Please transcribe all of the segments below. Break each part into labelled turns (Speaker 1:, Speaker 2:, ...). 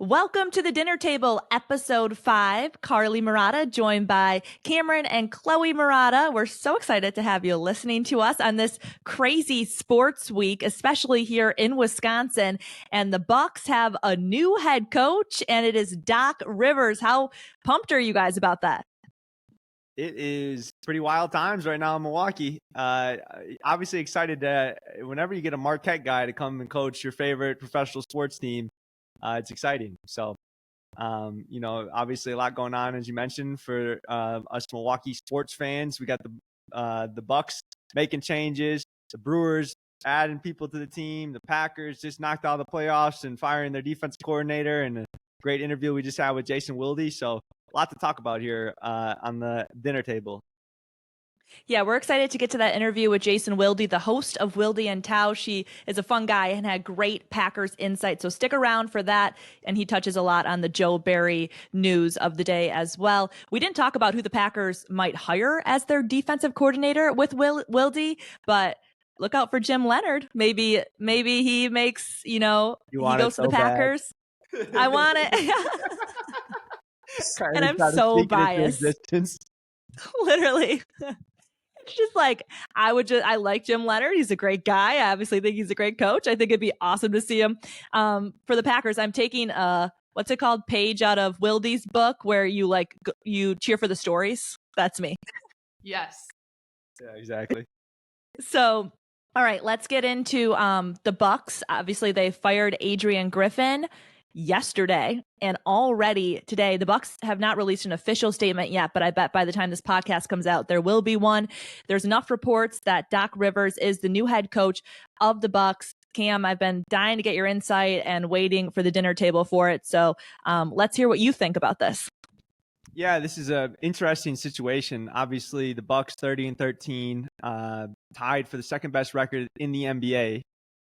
Speaker 1: Welcome to the dinner table, episode 5. Carly Marotta, joined by Cameron and Chloe Marotta. We're so excited to have you listening to us on this crazy sports week, especially here in Wisconsin. And the Bucks have a new head coach, and it is Doc Rivers. How pumped are you guys about that?
Speaker 2: It is pretty wild times right now in Milwaukee. Obviously excited that whenever you get a Marquette guy to come and coach your favorite professional sports team, it's exciting. So, obviously a lot going on, as you mentioned, for us Milwaukee sports fans. We got the Bucks making changes, the Brewers adding people to the team, the Packers just knocked out of the playoffs and firing their defensive coordinator, and a great interview we just had with Jason Wilde. So a lot to talk about here on the dinner table.
Speaker 1: Yeah, we're excited to get to that interview with Jason Wilde, the host of Wilde and Tausch. He is a fun guy and had great Packers insight, so stick around for that. And he touches a lot on the Joe Barry news of the day as well. We didn't talk about who the Packers might hire as their defensive coordinator with Wilde, but look out for Jim Leonhard. Maybe he makes, he goes to the Packers. I want it. And I'm so biased. Literally. It's just like, I like Jim Leonhard. He's a great guy. I obviously think he's a great coach. I think it'd be awesome to see him. For the Packers, I'm taking what's it called? Page out of Wilde's book where you cheer for the stories. That's me.
Speaker 3: Yes.
Speaker 2: Yeah, exactly.
Speaker 1: So, all right, let's get into the Bucks. Obviously, they fired Adrian Griffin yesterday, and already today the Bucks have not released an official statement yet, but I bet by the time this podcast comes out there will be one. There's enough reports that Doc Rivers is the new head coach of the Bucks. Cam, I've been dying to get your insight and waiting for the dinner table for it, so let's hear what you think about this.
Speaker 2: Yeah, this is an interesting situation. Obviously the Bucks 30-13, tied for the second best record in the NBA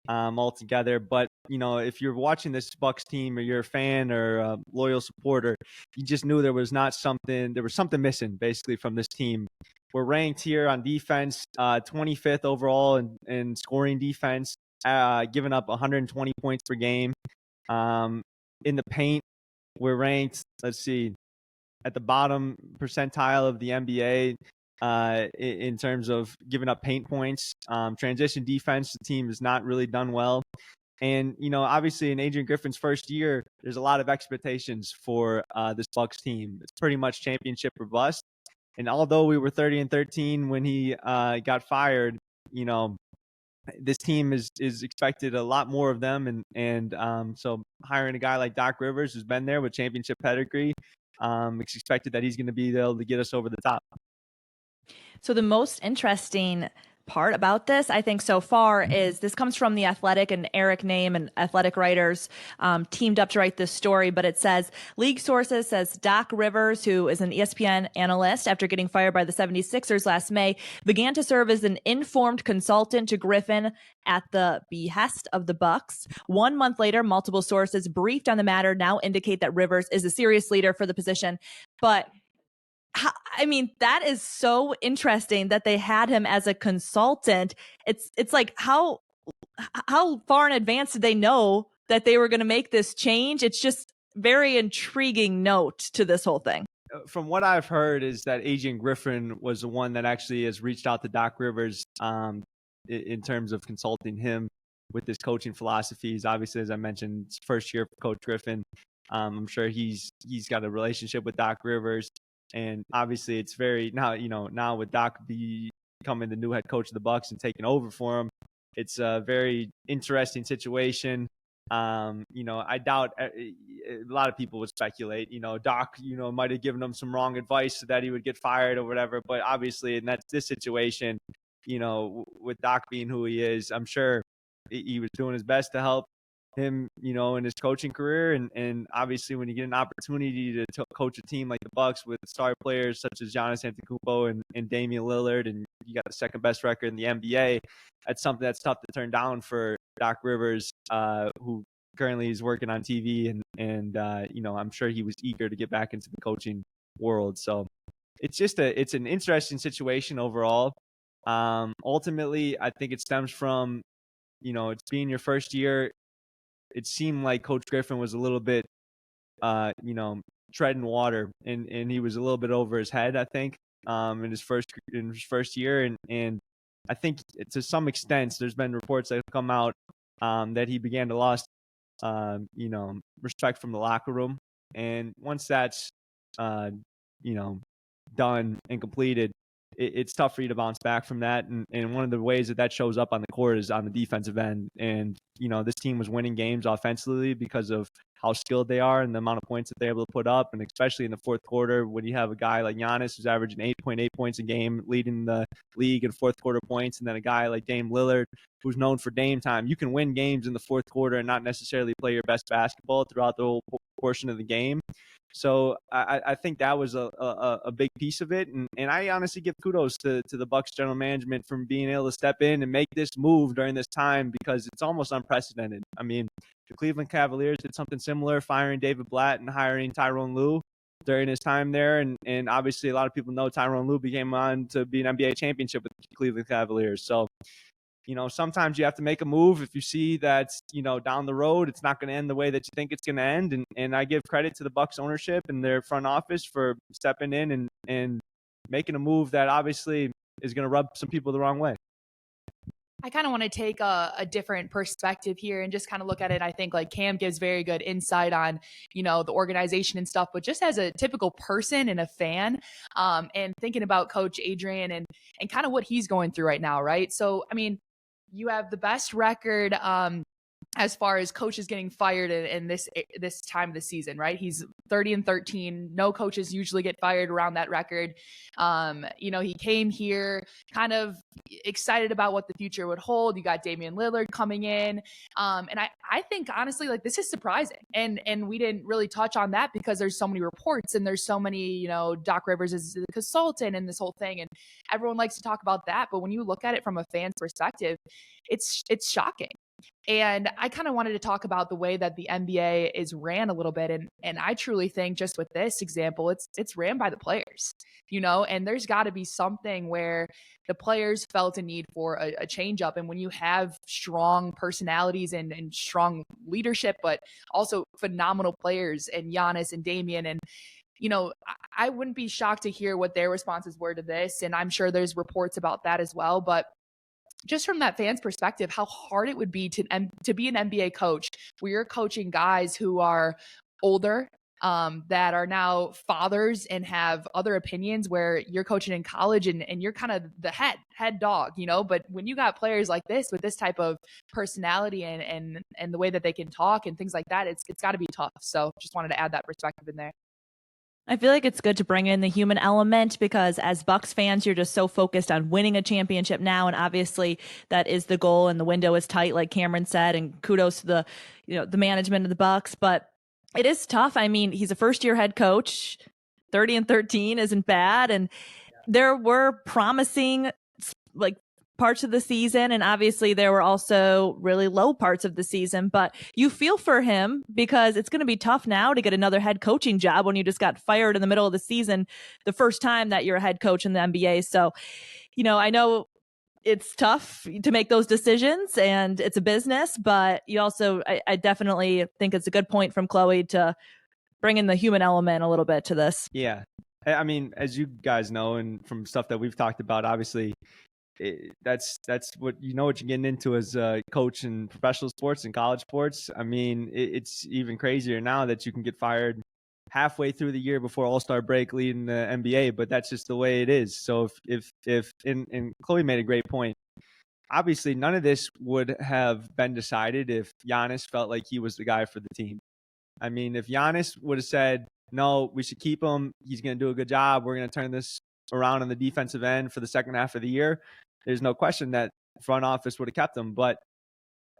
Speaker 2: altogether. But if you're watching this Bucks team, or you're a fan or a loyal supporter, you just knew there was something missing basically from this team. We're ranked here on defense, 25th overall in scoring defense, giving up 120 points per game. In the paint, we're ranked, at the bottom percentile of the NBA in terms of giving up paint points. Transition defense, the team has not really done well. And, obviously in Adrian Griffin's first year, there's a lot of expectations for this Bucks team. It's pretty much championship or bust. And although we were 30-13 when he got fired, this team is expected a lot more of them. And so hiring a guy like Doc Rivers, who's been there with championship pedigree, it's expected that he's going to be able to get us over the top.
Speaker 1: So the most interesting part about this, I think, so far is this comes from The Athletic, and Eric Name and Athletic writers teamed up to write this story. But it says, league sources says Doc Rivers, who is an ESPN analyst after getting fired by the 76ers last May, began to serve as an informed consultant to Griffin at the behest of the Bucks. 1 month later, multiple sources briefed on the matter now indicate that Rivers is a serious leader for the position. But that is so interesting that they had him as a consultant. It's like, how far in advance did they know that they were going to make this change? It's just very intriguing note to this whole thing.
Speaker 2: From what I've heard is that Adrian Griffin was the one that actually has reached out to Doc Rivers in terms of consulting him with his coaching philosophies. Obviously, as I mentioned, it's first year for Coach Griffin. I'm sure he's got a relationship with Doc Rivers. And obviously it's very now with Doc becoming the new head coach of the Bucks and taking over for him, it's a very interesting situation. I doubt a lot of people would speculate, Doc, might have given him some wrong advice so that he would get fired or whatever. But obviously in this situation, with Doc being who he is, I'm sure he was doing his best to help him, in his coaching career. And obviously when you get an opportunity to coach a team like the Bucks with star players such as Giannis Antetokounmpo and Damian Lillard, and you got the second best record in the NBA, that's something that's tough to turn down for Doc Rivers, who currently is working on TV. And I'm sure he was eager to get back into the coaching world. So it's an interesting situation overall. Ultimately, I think it stems from, it's being your first year. It seemed like Coach Griffin was a little bit treading water, and he was a little bit over his head, I think, in his first year, and I think to some extent there's been reports that have come out that he began to lose respect from the locker room, and once that's done and completed, it's tough for you to bounce back from that. And one of the ways that shows up on the court is on the defensive end. And, this team was winning games offensively because of how skilled they are and the amount of points that they're able to put up. And especially in the fourth quarter, when you have a guy like Giannis who's averaging 8.8 points a game, leading the league in fourth quarter points, and then a guy like Dame Lillard who's known for Dame time, you can win games in the fourth quarter and not necessarily play your best basketball throughout the whole portion of the game. So I think that was a big piece of it. And I honestly give kudos to the Bucks general management from being able to step in and make this move during this time, because it's almost unprecedented. I mean, the Cleveland Cavaliers did something similar, firing David Blatt and hiring Tyronn Lue during his time there. And obviously a lot of people know Tyronn Lue became on to be an NBA championship with the Cleveland Cavaliers. So, sometimes you have to make a move if you see that, down the road, it's not going to end the way that you think it's going to end. And I give credit to the Bucks ownership and their front office for stepping in and making a move that obviously is going to rub some people the wrong way.
Speaker 3: I kind of want to take a different perspective here and just kind of look at it. I think like Cam gives very good insight on, the organization and stuff, but just as a typical person and a fan, and thinking about Coach Adrian and kind of what he's going through right now, right? So, I mean, you have the best record as far as coaches getting fired in this time of the season, right? He's 30-13. No coaches usually get fired around that record. He came here kind of excited about what the future would hold. You got Damian Lillard coming in. And I think honestly, like, this is surprising. And we didn't really touch on that because there's so many reports and there's so many, Doc Rivers is the consultant and this whole thing. And everyone likes to talk about that. But when you look at it from a fan's perspective, it's shocking. And I kind of wanted to talk about the way that the NBA is ran a little bit. And I truly think just with this example, it's ran by the players, and there's got to be something where the players felt a need for a change up. And when you have strong personalities and strong leadership, but also phenomenal players and Giannis and Damian and I wouldn't be shocked to hear what their responses were to this. And I'm sure there's reports about that as well. But just from that fan's perspective, how hard it would be to be an NBA coach where you're coaching guys who are older, that are now fathers and have other opinions, where you're coaching in college and you're kind of the head dog, but when you got players like this with this type of personality and the way that they can talk and things like that, it's got to be tough. So just wanted to add that perspective in there.
Speaker 1: I feel like it's good to bring in the human element, because as Bucks fans, you're just so focused on winning a championship now. And obviously that is the goal, and the window is tight, like Cameron said, and kudos to the management of the Bucks. But it is tough. I mean, he's a first-year head coach. 30-13 isn't bad. And there were promising parts of the season, and obviously there were also really low parts of the season, but you feel for him because it's going to be tough now to get another head coaching job when you just got fired in the middle of the season, the first time that you're a head coach in the NBA. So, I know it's tough to make those decisions and it's a business, but you also, I definitely think it's a good point from Chloe to bring in the human element a little bit to this.
Speaker 2: Yeah. I mean, as you guys know, and from stuff that we've talked about, obviously, that's what you're getting into as a coach in professional sports and college sports. I mean, it's even crazier now that you can get fired halfway through the year before All-Star break leading the NBA, but that's just the way it is. So if and Chloe made a great point. Obviously, none of this would have been decided if Giannis felt like he was the guy for the team. I mean, if Giannis would have said, no, we should keep him, he's going to do a good job, we're going to turn this around on the defensive end for the second half of the year, there's no question that front office would have kept him. But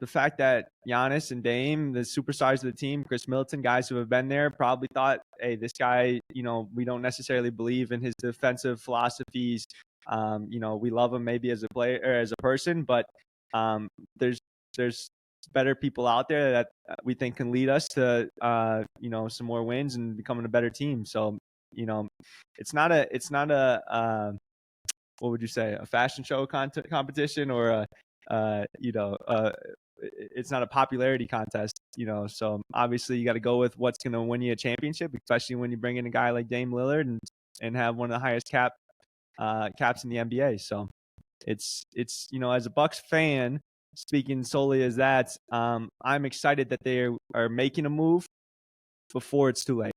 Speaker 2: the fact that Giannis and Dame, the superstars of the team, Chris Middleton, guys who have been there, probably thought, hey, this guy, we don't necessarily believe in his defensive philosophies. We love him maybe as a player or as a person, but there's better people out there that we think can lead us to, some more wins and becoming a better team. So, it's not a what would you say, a fashion show competition or a it's not a popularity contest, so obviously you got to go with what's going to win you a championship, especially when you bring in a guy like Dame Lillard and have one of the highest caps in the NBA. So it's as a Bucks fan, speaking solely as that, I'm excited that they are making a move before it's too late.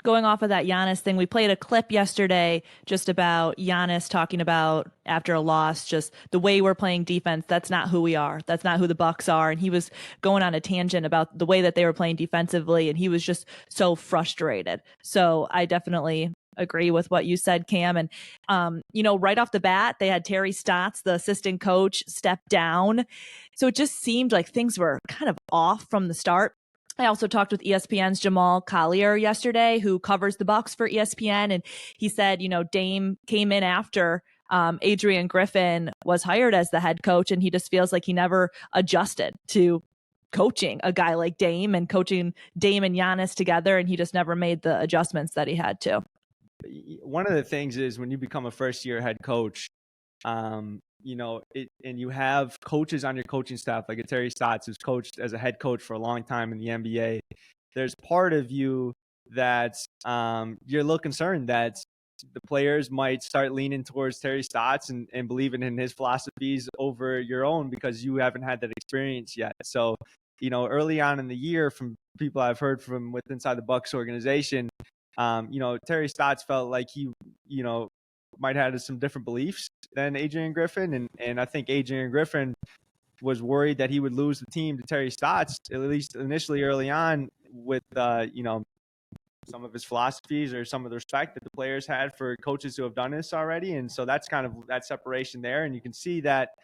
Speaker 1: Going off of that Giannis thing, we played a clip yesterday just about Giannis talking about after a loss, just the way we're playing defense. That's not who we are. That's not who the Bucks are. And he was going on a tangent about the way that they were playing defensively, and he was just so frustrated. So I definitely agree with what you said, Cam. And, right off the bat, they had Terry Stotts, the assistant coach, step down. So it just seemed like things were kind of off from the start. I also talked with ESPN's Jamal Collier yesterday, who covers the Bucks for ESPN, and he said, Dame came in after Adrian Griffin was hired as the head coach, and he just feels like he never adjusted to coaching a guy like Dame and coaching Dame and Giannis together, and he just never made the adjustments that he had to.
Speaker 2: One of the things is when you become a first-year head coach, and you have coaches on your coaching staff, like a Terry Stotts, who's coached as a head coach for a long time in the NBA. There's part of you that you're a little concerned that the players might start leaning towards Terry Stotts and believing in his philosophies over your own because you haven't had that experience yet. So, early on in the year, from people I've heard from within inside the Bucks organization, Terry Stotts felt like he, might have had some different beliefs than Adrian Griffin. And I think Adrian Griffin was worried that he would lose the team to Terry Stotts, at least initially early on, with, some of his philosophies or some of the respect that the players had for coaches who have done this already. And so that's kind of that separation there. And you can see that,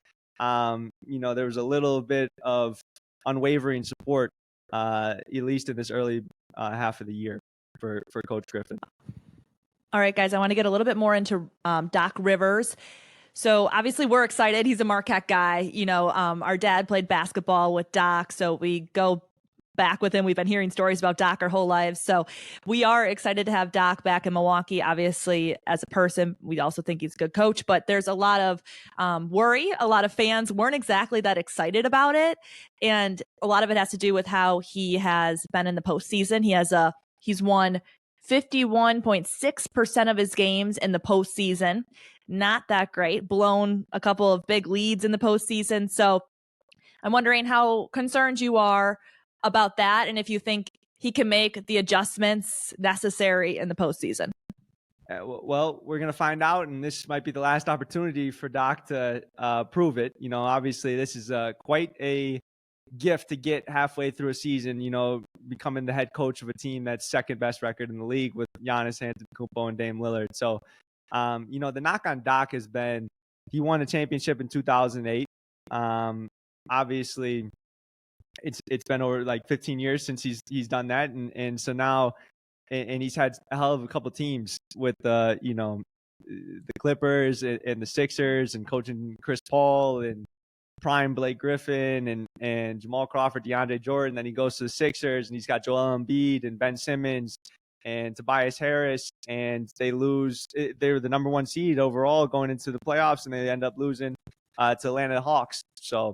Speaker 2: there was a little bit of unwavering support, at least in this early half of the year for Coach Griffin.
Speaker 1: All right, guys, I want to get a little bit more into Doc Rivers. So obviously we're excited. He's a Marquette guy. Our dad played basketball with Doc, so we go back with him. We've been hearing stories about Doc our whole lives. So we are excited to have Doc back in Milwaukee. Obviously, as a person, we also think he's a good coach, but there's a lot of worry. A lot of fans weren't exactly that excited about it. And a lot of it has to do with how he has been in the postseason. He's won 51.6% of his games in the postseason. Not that great. Blown a couple of big leads in the postseason. So I'm wondering how concerned you are about that, and if you think he can make the adjustments necessary in the postseason.
Speaker 2: Well, we're going to find out, and this might be the last opportunity for Doc to prove it. Obviously, this is quite a gift to get halfway through a season, becoming the head coach of a team that's second best record in the league with Giannis Antetokounmpo and Dame Lillard. So, the knock on Doc has been he won a championship in 2008. Obviously, it's been over like 15 years since he's done that, and so now, and he's had a hell of a couple teams with the Clippers and the Sixers, and coaching Chris Paul and prime Blake Griffin and Jamal Crawford, DeAndre Jordan. Then he goes to the Sixers and he's got Joel Embiid and Ben Simmons and Tobias Harris, and they lose. They were the number one seed overall going into the playoffs, and they end up losing to Atlanta Hawks. So,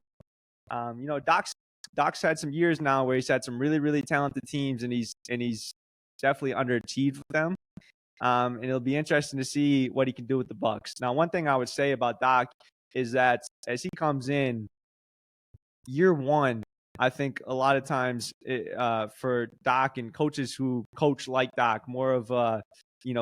Speaker 2: Doc's had some years now where he's had some really, really talented teams, and he's definitely underachieved with them. And it'll be interesting to see what he can do with the Bucks. Now, one thing I would say about Doc is that as he comes in year one, I think a lot of times for Doc and coaches who coach like Doc, more of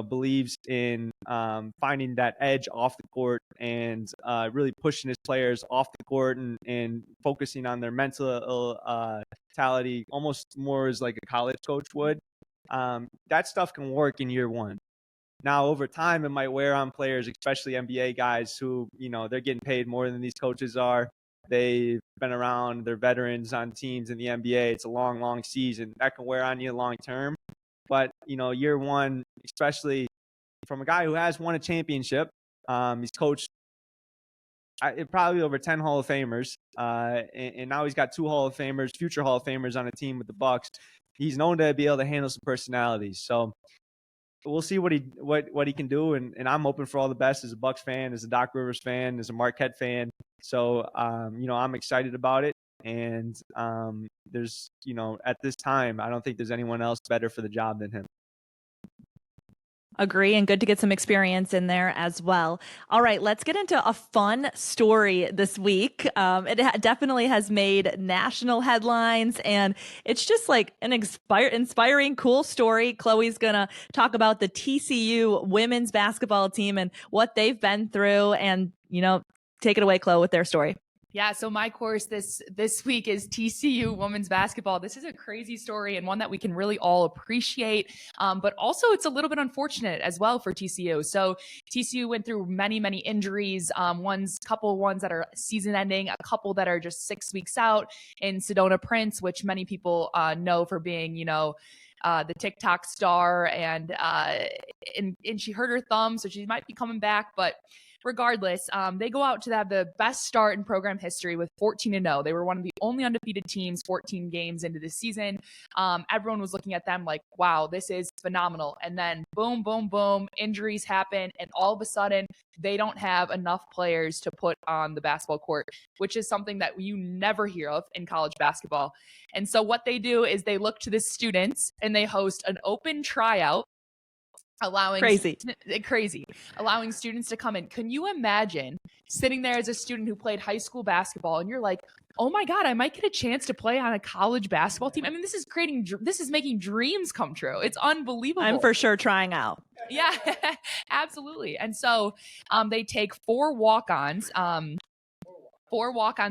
Speaker 2: believes in finding that edge off the court and really pushing his players off the court and focusing on their mentality, almost more as like a college coach would. That stuff can work in year one. Now, over time, it might wear on players, especially NBA guys who, they're getting paid more than these coaches are. They've been around, they're veterans on teams in the NBA. It's a long, long season. That can wear on you long term. But, year one, especially from a guy who has won a championship, he's coached probably over 10 Hall of Famers. And now he's got 2 Hall of Famers, future Hall of Famers on a team with the Bucks. He's known to be able to handle some personalities. So we'll see what he can do. And I'm hoping for all the best as a Bucks fan, as a Doc Rivers fan, as a Marquette fan. So, I'm excited about it. And there's, at this time, I don't think there's anyone else better for the job than him.
Speaker 1: Agree, and good to get some experience in there as well. All right, let's get into a fun story this week. It definitely has made national headlines, and it's just like an inspiring, cool story. Chloe's going to talk about the TCU women's basketball team and what they've been through, and, take it away, Chloe, with their story.
Speaker 3: Yeah, so my course this week is TCU women's basketball. This is a crazy story and one that we can really all appreciate, but also it's a little bit unfortunate as well for TCU. So TCU went through many injuries, couple ones that are season ending, a couple that are just 6 weeks out, in Sedona Prince, which many people know for being, the TikTok star, and she hurt her thumb, so she might be coming back, but regardless, they go out to have the best start in program history with 14-0. They were one of the only undefeated teams 14 games into the season. Everyone was looking at them like, wow, this is phenomenal. And then boom, boom, boom, injuries happen. And all of a sudden, they don't have enough players to put on the basketball court, which is something that you never hear of in college basketball. And so what they do is they look to the students and they host an open tryout, allowing students to come in. Can you imagine sitting there as a student who played high school basketball and you're like, oh my God, I might get a chance to play on a college basketball team? I mean, this is making dreams come true. It's unbelievable.
Speaker 1: I'm for sure trying out.
Speaker 3: Yeah, absolutely. And so they take four walk-ons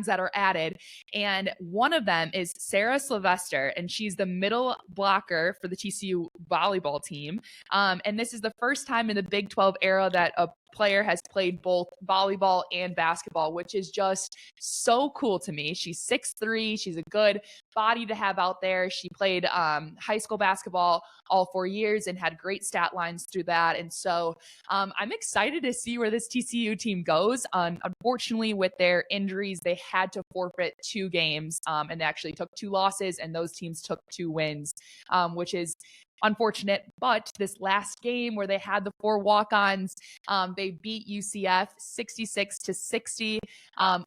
Speaker 3: that are added, and one of them is Sarah Sylvester, and she's the middle blocker for the TCU volleyball team. And this is the first time in the Big 12 era that a player has played both volleyball and basketball, which is just so cool to me. She's 6'3". She's a good body to have out there. She played high school basketball all 4 years and had great stat lines through that. And so I'm excited to see where this TCU team goes. Unfortunately, with their injuries, they had to forfeit 2 games, and they actually took 2 losses, and those teams took 2 wins, which is unfortunate. But this last game where they had the 4 walk-ons, they beat UCF 66-60.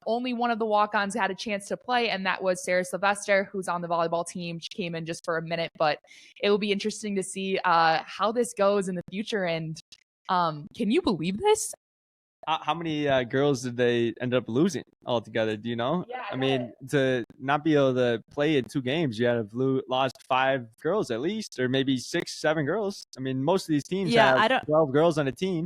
Speaker 3: Only one of the walk-ons had a chance to play, and that was Sarah Sylvester, who's on the volleyball team. She came in just for a minute, but it will be interesting to see how this goes in the future. And can you believe this?
Speaker 2: How many girls did they end up losing altogether? Do you know?
Speaker 3: Yeah,
Speaker 2: I mean, to not be able to play in 2 games, you had to lost 5 girls at least, or maybe 6, 7 girls. I mean, most of these teams have 12 girls on a team.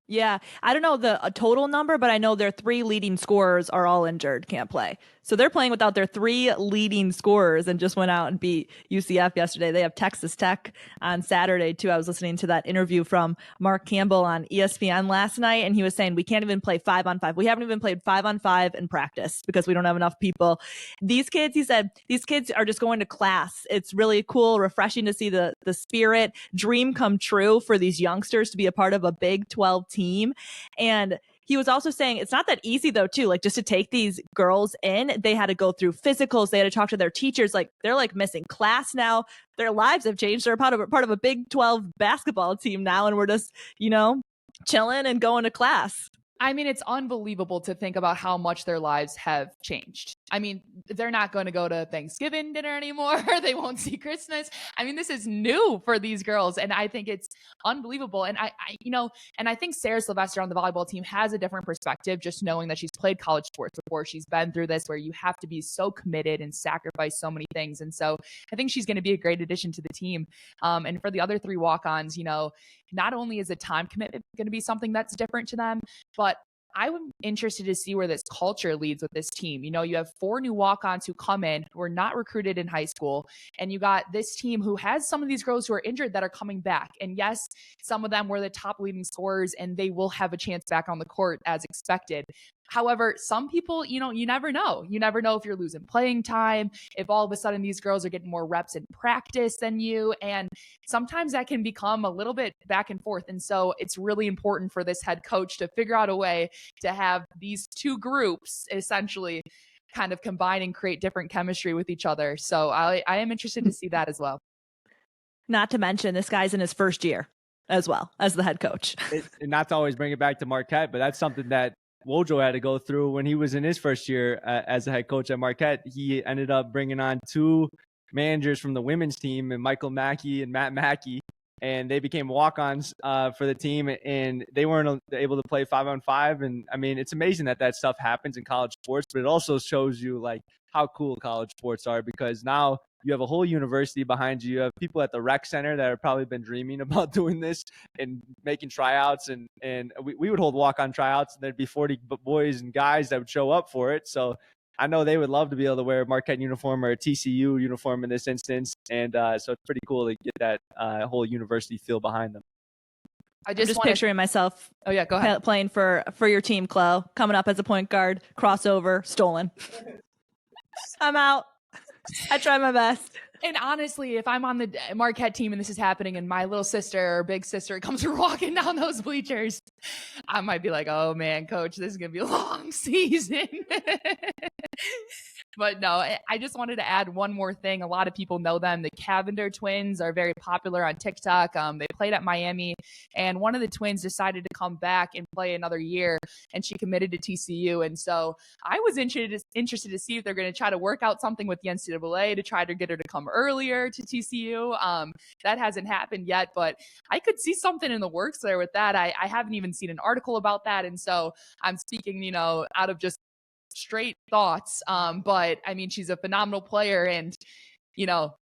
Speaker 1: Yeah, I don't know the total number, but I know their 3 leading scorers are all injured, can't play. So they're playing without their 3 leading scorers and just went out and beat UCF yesterday. They have Texas Tech on Saturday, too. I was listening to that interview from Mark Campbell on ESPN last night, and he was saying we can't even play 5-on-5. We haven't even played 5-on-5 in practice because we don't have enough people. These kids, he said, these kids are just going to class. It's really cool, refreshing to see the spirit, dream come true for these youngsters to be a part of a Big 12 team. And he was also saying it's not that easy though too, like just to take these girls in. They had to go through physicals, they had to talk to their teachers, like they're like missing class now. Their lives have changed. They're part of a Big 12 basketball team now, and we're just chilling and going to class.
Speaker 3: I mean, it's unbelievable to think about how much their lives have changed. I mean, they're not going to go to Thanksgiving dinner anymore. They won't see Christmas. I mean, this is new for these girls, and I think it's unbelievable. And I think Sarah Sylvester on the volleyball team has a different perspective, just knowing that she's played college sports before. She's been through this where you have to be so committed and sacrifice so many things. And so I think she's going to be a great addition to the team. And for the other 3 walk-ons, not only is the time commitment going to be something that's different to them, but I'm interested to see where this culture leads with this team. You have 4 new walk-ons who come in who are not recruited in high school, and you got this team who has some of these girls who are injured that are coming back. And yes, some of them were the top leading scorers, and they will have a chance back on the court as expected. However, some people, you never know. You never know if you're losing playing time, if all of a sudden these girls are getting more reps in practice than you. And sometimes that can become a little bit back and forth. And so it's really important for this head coach to figure out a way to have these 2 groups essentially kind of combine and create different chemistry with each other. So I am interested to see that as well.
Speaker 1: Not to mention, this guy's in his first year as well as the head coach.
Speaker 2: And not to always bring it back to Marquette, but that's something that Wojo had to go through when he was in his first year as a head coach at Marquette. He ended up bringing on 2 managers from the women's team, and Michael Mackey and Matt Mackey, and they became walk-ons for the team, and they weren't able to play 5-on-5. And I mean, it's amazing that stuff happens in college sports, but it also shows you like how cool college sports are, because now you have a whole university behind you. You have people at the rec center that have probably been dreaming about doing this and making tryouts, and we would hold walk-on tryouts, and there'd be 40 boys and guys that would show up for it. So I know they would love to be able to wear a Marquette uniform or a TCU uniform in this instance. And so it's pretty cool to get that whole university feel behind them.
Speaker 1: I'm just picturing myself
Speaker 3: go ahead.
Speaker 1: Playing for your team, Chloe, coming up as a point guard, crossover, stolen. I'm out. I try my best.
Speaker 3: And honestly, if I'm on the Marquette team and this is happening and my little sister or big sister comes walking down those bleachers, I might be like, oh man, coach, this is going to be a long season. But no, I just wanted to add one more thing. A lot of people know them. The Cavender twins are very popular on TikTok. They played at Miami, and one of the twins decided to come back and play another year, and she committed to TCU. And so I was interested to see if they're going to try to work out something with the NCAA to try to get her to come earlier to TCU. That hasn't happened yet, but I could see something in the works there with that. I haven't even seen an article about that. And so I'm speaking, out of just straight thoughts. But I mean, she's a phenomenal player, and you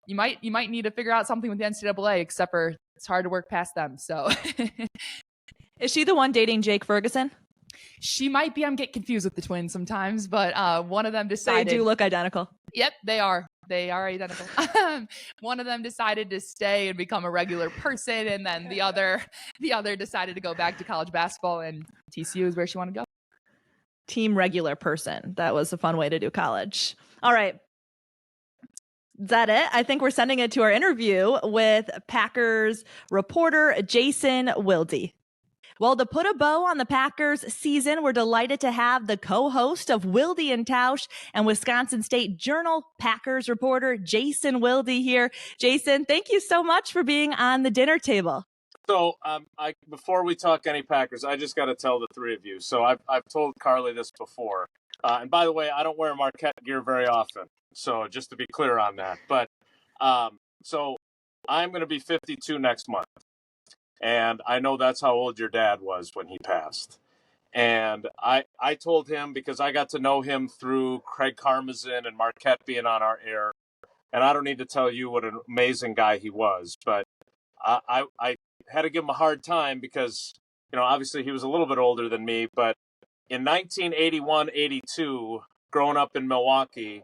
Speaker 3: might need to figure out something with the NCAA, except for it's hard to work past them. So
Speaker 1: is she the one dating Jake Ferguson?
Speaker 3: She might be. I'm getting confused with the twins sometimes, but one of them decided.
Speaker 1: They do look identical.
Speaker 3: Yep, they are. They are identical. One of them decided to stay and become a regular person, and then the other decided to go back to college basketball, and TCU is where she wanted to go.
Speaker 1: Team regular person. That was a fun way to do college. All right. Is that it? I think we're sending it to our interview with Packers reporter Jason Wilde. Well, to put a bow on the Packers season, we're delighted to have the co-host of Wilde and Tausch and Wisconsin State Journal Packers reporter Jason Wilde here. Jason, thank you so much for being on the dinner table.
Speaker 4: So before we talk any Packers, I just got to tell the three of you. So I've told Carly this before. And by the way, I don't wear Marquette gear very often. So just to be clear on that. But so I'm going to be 52 next month. And I know that's how old your dad was when he passed. And I told him, because I got to know him through Craig Karmazin and Marquette being on our air. And I don't need to tell you what an amazing guy he was. But I had to give him a hard time because, obviously he was a little bit older than me. But in 1981-82, growing up in Milwaukee,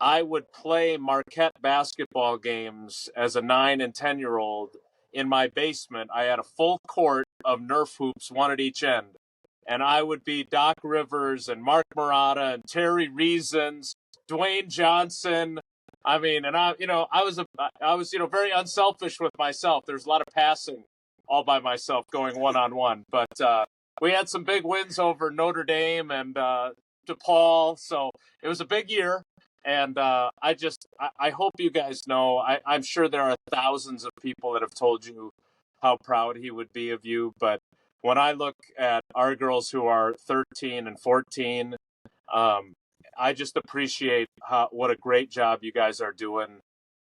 Speaker 4: I would play Marquette basketball games as a 9 and 10-year-old in my basement. I had a full court of Nerf hoops, one at each end. And I would be Doc Rivers and Mark Marotta and Terry Reasons, Dwayne Johnson. I mean, and I was very unselfish with myself. There's a lot of passing all by myself going one-on-one. But we had some big wins over Notre Dame and DePaul. So it was a big year. And I hope you guys know, I'm sure there are thousands of people that have told you how proud he would be of you. But when I look at our girls who are 13 and 14, I just appreciate what a great job you guys are doing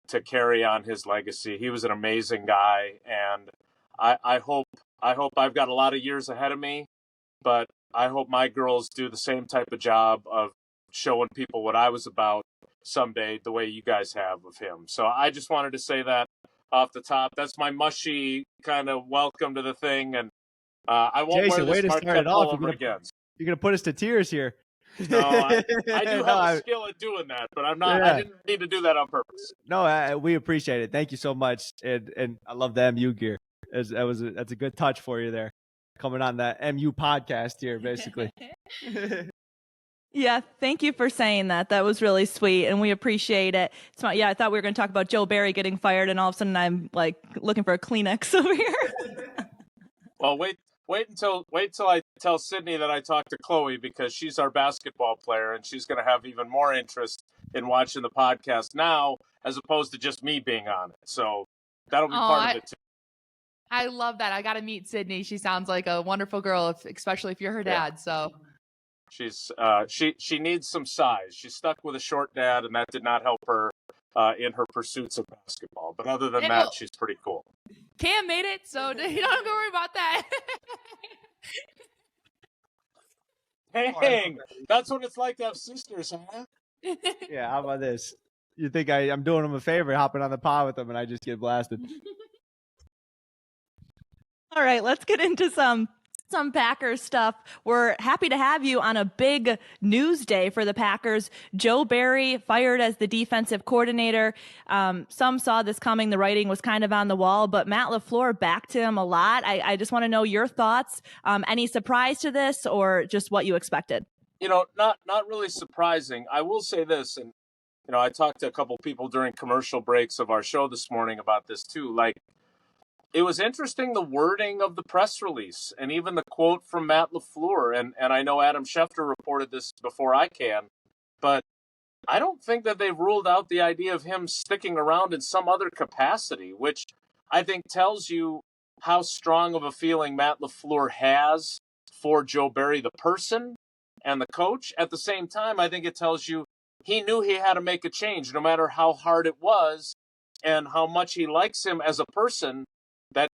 Speaker 4: to carry on his legacy. He was an amazing guy, and I hope I've got a lot of years ahead of me, but I hope my girls do the same type of job of showing people what I was about someday, the way you guys have of him. So I just wanted to say that off the top. That's my mushy kind of welcome to the thing, and I won't
Speaker 2: Jason,
Speaker 4: wear this Marquette pullover again.
Speaker 2: You're gonna put us to tears here.
Speaker 4: No, I do have a skill at doing that, but I'm not. Yeah. I didn't need to do that on purpose.
Speaker 2: No, we appreciate it. Thank you so much, and I love the MU gear. That's a good touch for you there, coming on that MU podcast here, basically.
Speaker 1: Yeah, thank you for saying that. That was really sweet, and we appreciate it. I thought we were going to talk about Joe Barry getting fired, and all of a sudden I'm like looking for a Kleenex over here.
Speaker 4: Well, wait until I tell Sydney that I talked to Chloe, because she's our basketball player, and she's going to have even more interest in watching the podcast now, as opposed to just me being on it. So that'll be part of it too.
Speaker 3: I love that. I got to meet Sydney. She sounds like a wonderful girl, especially if you're her dad. So
Speaker 4: She needs some size. She's stuck with a short dad, and that did not help her in her pursuits of basketball. But other than that, she's pretty cool.
Speaker 3: Cam made it, so you don't have to worry about that.
Speaker 4: Dang, that's what it's like to have sisters, huh?
Speaker 2: Yeah, how about this? You think I'm doing them a favor, hopping on the pod with them, and I just get blasted.
Speaker 1: All right, let's get into some Packers stuff. We're happy to have you on a big news day for the Packers. Joe Barry fired as the defensive coordinator. Some saw this coming. The writing was kind of on the wall, but Matt LaFleur backed him a lot. I just want to know your thoughts. Any surprise to this or just what you expected?
Speaker 4: Not really surprising. I will say this, and I talked to a couple people during commercial breaks of our show this morning about this too. Like, it was interesting, the wording of the press release and even the quote from Matt LaFleur. And I know Adam Schefter reported this before I can, but I don't think that they've ruled out the idea of him sticking around in some other capacity, which I think tells you how strong of a feeling Matt LaFleur has for Joe Barry, the person and the coach. At the same time, I think it tells you he knew he had to make a change, no matter how hard it was and how much he likes him as a person, that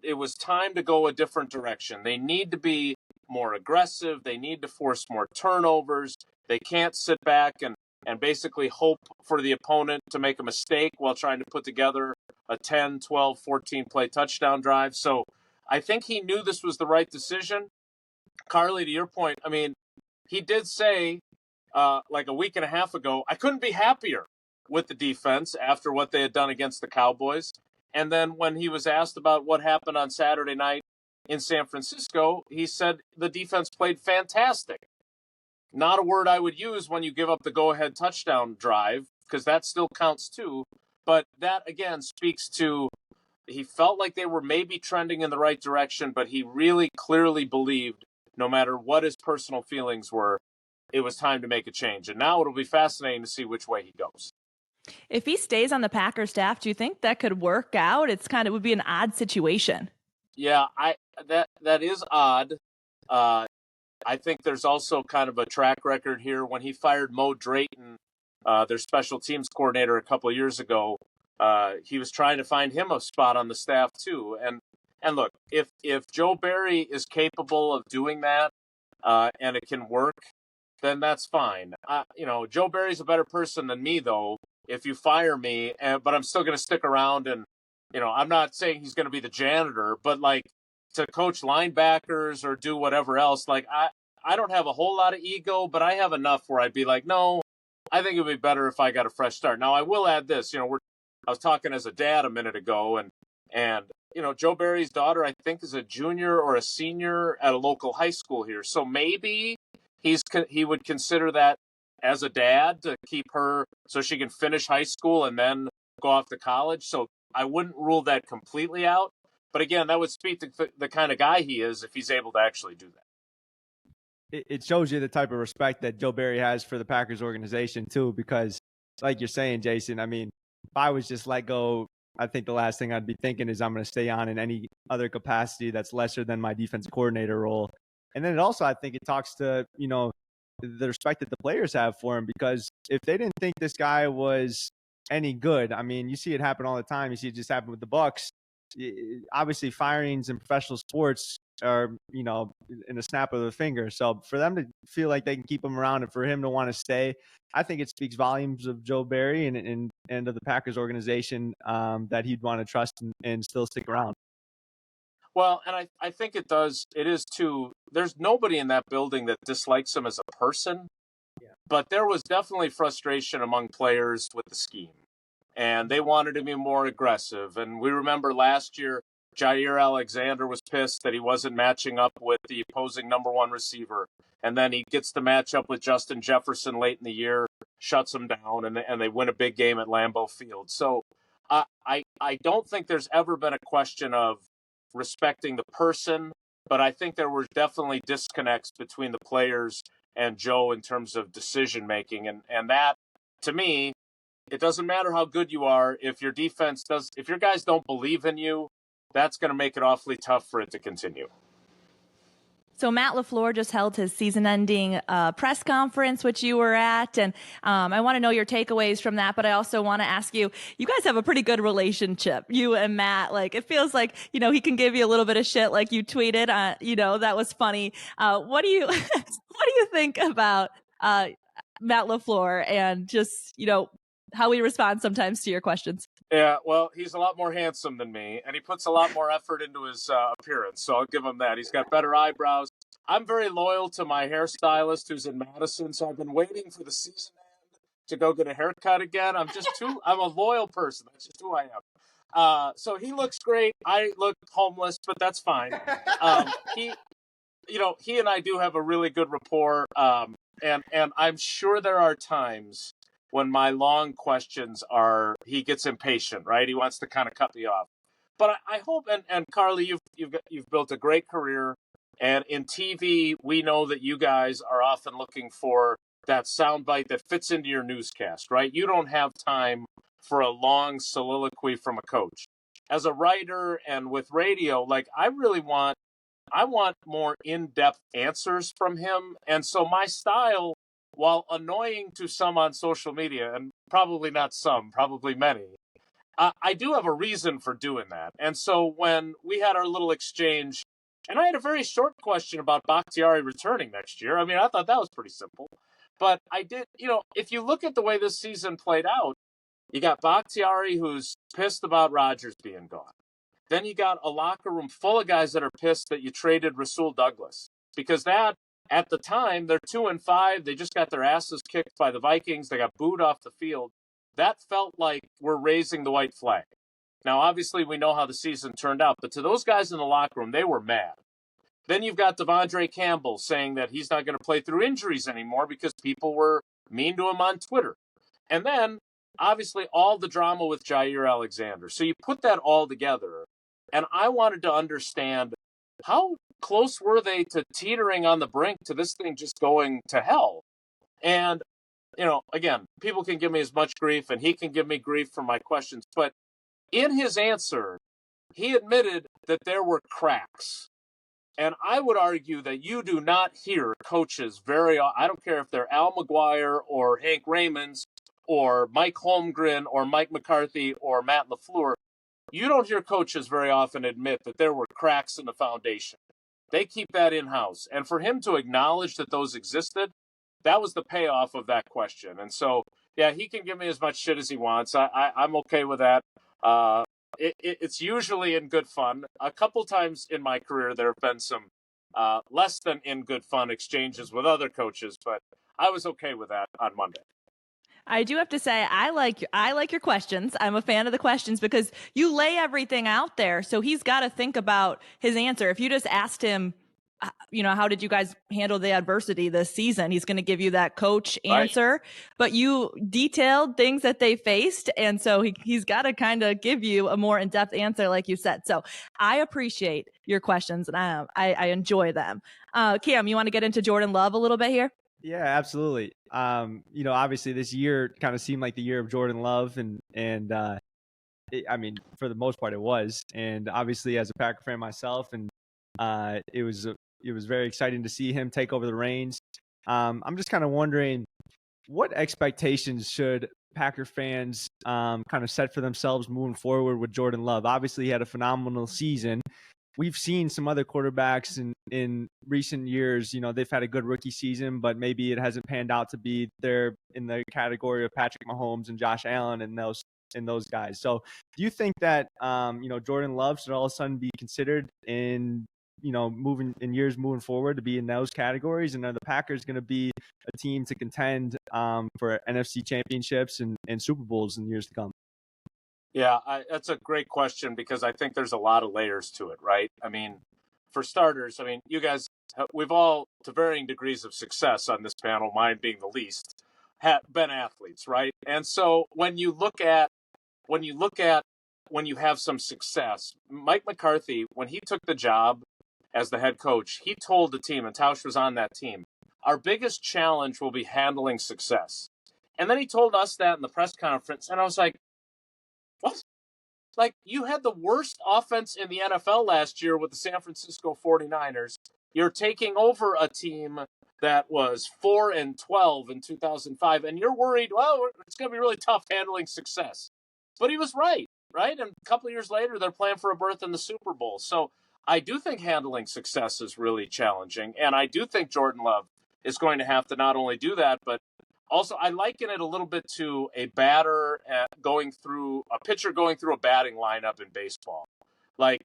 Speaker 4: it was time to go a different direction. They need to be more aggressive. They need to force more turnovers. They can't sit back and basically hope for the opponent to make a mistake while trying to put together a 10, 12, 14-play touchdown drive. So I think he knew this was the right decision. Carly, to your point, I mean, he did say like a week and a half ago, I couldn't be happier with the defense after what they had done against the Cowboys. And then when he was asked about what happened on Saturday night in San Francisco, he said the defense played fantastic. Not a word I would use when you give up the go-ahead touchdown drive, because that still counts too. But that, again, speaks to he felt like they were maybe trending in the right direction, but he really clearly believed no matter what his personal feelings were, it was time to make a change. And now it'll be fascinating to see which way he goes.
Speaker 1: If he stays on the Packers staff, do you think that could work out? It would be an odd situation.
Speaker 4: Yeah, that is odd. I think there's also kind of a track record here. When he fired Mo Drayton, their special teams coordinator, a couple of years ago, he was trying to find him a spot on the staff too. And look, if Joe Barry is capable of doing that and it can work, then that's fine. Joe Barry's a better person than me, though. If you fire me, but I'm still going to stick around, and I'm not saying he's going to be the janitor, but like to coach linebackers or do whatever else, like I don't have a whole lot of ego, but I have enough where I'd be like, no, I think it'd be better if I got a fresh start. Now I will add this, I was talking as a dad a minute ago, and Joe Barry's daughter, I think, is a junior or a senior at a local high school here, so maybe he would consider that as a dad to keep her so she can finish high school and then go off to college. So I wouldn't rule that completely out. But again, that would speak to the kind of guy he is if he's able to actually do that.
Speaker 2: It shows you the type of respect that Joe Barry has for the Packers organization too, because like you're saying, Jason, I mean, if I was just let go, I think the last thing I'd be thinking is I'm going to stay on in any other capacity that's lesser than my defense coordinator role. And then I think it talks to, the respect that the players have for him, because if they didn't think this guy was any good, I mean, you see it happen all the time. You see it just happen with the Bucks. Obviously, firings in professional sports are, in a snap of the finger. So for them to feel like they can keep him around and for him to want to stay, I think it speaks volumes of Joe Barry and of the Packers organization that he'd want to trust and still stick around.
Speaker 4: Well, and I think it does. It is too. There's nobody in that building that dislikes him as a person, but there was definitely frustration among players with the scheme, and they wanted to be more aggressive. And we remember last year, Jair Alexander was pissed that he wasn't matching up with the opposing number one receiver, and then he gets to match up with Justin Jefferson late in the year, shuts him down, and they win a big game at Lambeau Field. So I don't think there's ever been a question of respecting the person, but I think there were definitely disconnects between the players and Joe in terms of decision making, and that, to me, it doesn't matter how good you are. If your guys don't believe in you, that's going to make it awfully tough for it to continue.
Speaker 1: So Matt LaFleur just held his season-ending press conference, which you were at, and I want to know your takeaways from that. But I also want to ask you, you guys have a pretty good relationship, you and Matt. Like, it feels like, he can give you a little bit of shit, like you tweeted. That was funny. What do you what do you think about Matt LaFleur and just how we respond sometimes to your questions?
Speaker 4: Yeah, well, he's a lot more handsome than me, and he puts a lot more effort into his appearance, so I'll give him that. He's got better eyebrows. I'm very loyal to my hairstylist who's in Madison, so I've been waiting for the season end to go get a haircut again. I'm a loyal person. That's just who I am. So he looks great. I look homeless, but that's fine. He and I do have a really good rapport, and I'm sure there are times when my long questions he gets impatient, right? He wants to kind of cut me off. But I hope, and Carly, you've built a great career, and in TV, we know that you guys are often looking for that soundbite that fits into your newscast, right? You don't have time for a long soliloquy from a coach. As a writer and with radio, like I want more in-depth answers from him, and so my style, while annoying to some on social media, and probably not some, probably many, I do have a reason for doing that. And so when we had our little exchange, and I had a very short question about Bakhtiari returning next year, I mean, I thought that was pretty simple. But I did, if you look at the way this season played out, you got Bakhtiari who's pissed about Rodgers being gone. Then you got a locker room full of guys that are pissed that you traded Rasul Douglas, because that, at the time, they're 2-5. They just got their asses kicked by the Vikings. They got booed off the field. That felt like we're raising the white flag. Now, obviously, we know how the season turned out, but to those guys in the locker room, they were mad. Then you've got Devondre Campbell saying that he's not going to play through injuries anymore because people were mean to him on Twitter. And then, obviously, all the drama with Jair Alexander. So you put that all together, and I wanted to understand how close were they to teetering on the brink to this thing just going to hell? And, again, people can give me as much grief and he can give me grief for my questions. But in his answer, he admitted that there were cracks. And I would argue that you do not hear coaches I don't care if they're Al McGuire or Hank Raymonds or Mike Holmgren or Mike McCarthy or Matt LaFleur. You don't hear coaches very often admit that there were cracks in the foundation. They keep that in-house. And for him to acknowledge that those existed, that was the payoff of that question. And so, yeah, he can give me as much shit as he wants. I'm okay with that. It's usually in good fun. A couple times in my career, there have been some less than in good fun exchanges with other coaches, but I was okay with that on Monday.
Speaker 1: I do have to say, I like your questions. I'm a fan of the questions because you lay everything out there. So he's got to think about his answer. If you just asked him, how did you guys handle the adversity this season? He's going to give you that coach answer, right. But you detailed things that they faced. And so he's got to kind of give you a more in-depth answer, like you said. So I appreciate your questions and I enjoy them. Cam, you want to get into Jordan Love a little bit here?
Speaker 2: Yeah, absolutely. Obviously this year kind of seemed like the year of Jordan Love, and for the most part it was. And obviously as a Packer fan myself, and it was very exciting to see him take over the reins. I'm just kind of wondering, what expectations should Packer fans kind of set for themselves moving forward with Jordan Love? Obviously he had a phenomenal season. We've seen some other quarterbacks in recent years, they've had a good rookie season, but maybe it hasn't panned out to be there in the category of Patrick Mahomes and Josh Allen and those guys. So do you think that, Jordan Love should all of a sudden be considered in years moving forward to be in those categories? And are the Packers going to be a team to contend for NFC championships and Super Bowls in years to come?
Speaker 4: Yeah, that's a great question because I think there's a lot of layers to it, right? I mean, for starters, you guys, we've all, to varying degrees of success on this panel, mine being the least, have been athletes, right? And so when you have some success, Mike McCarthy, when he took the job as the head coach, he told the team, and Tausch was on that team, our biggest challenge will be handling success. And then he told us that in the press conference, and I was like, what? Like, you had the worst offense in the NFL last year with the San Francisco 49ers. You're taking over a team that was 4-12 in 2005, and you're worried, well, it's going to be really tough handling success. But he was right? And a couple of years later, they're playing for a berth in the Super Bowl. So I do think handling success is really challenging, and I do think Jordan Love is going to have to not only do that, but also I liken it a little bit to a pitcher going through a batting lineup in baseball. Like,